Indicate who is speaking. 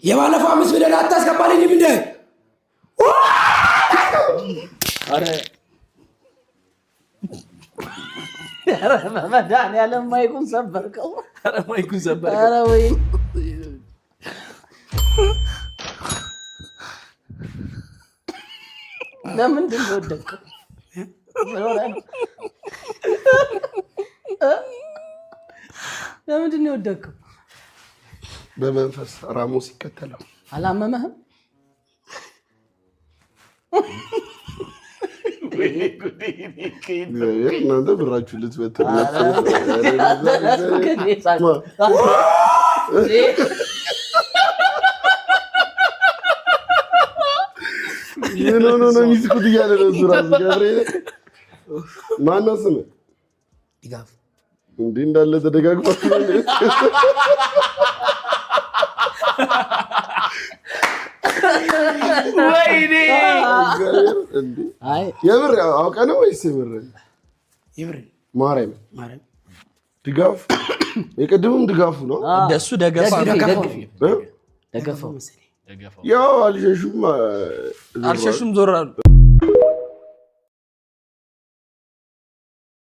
Speaker 1: የባለፈው 5 ሚሊዮን አታስገባልኝም እንዴ?
Speaker 2: አረ መድኃኒዓለም ማይኩን ሰበርከው።
Speaker 1: አረ ማይኩን ሰበርከው።
Speaker 2: አረ ወይ ለምንድን ነው ወደቀው? ለምንድን ነው ወደቀው?
Speaker 3: በመንፈስ ራሞስ ይከተለው።
Speaker 2: አላመመህም?
Speaker 3: እናንተ ብራችሁ ልትበትኑ ምን ሆኖ ነው የሚስቁት እያለ ነው እሱ እራሱ ገብርኤል። ማነው ስምህ?
Speaker 1: ድጋፍ
Speaker 3: እንዲህ እንዳለ ተደጋግፋችሁ
Speaker 1: ወይኔ
Speaker 3: የምር አውቀህ ነው ወይስ የምር?
Speaker 1: የምር
Speaker 3: ማርያም ድጋፍ የቅድሙም ድጋፉ ነው።
Speaker 1: እንደሱ ደገፋው
Speaker 2: ደገፋው
Speaker 3: ያው አልሸሹም
Speaker 1: ዞር አሉ።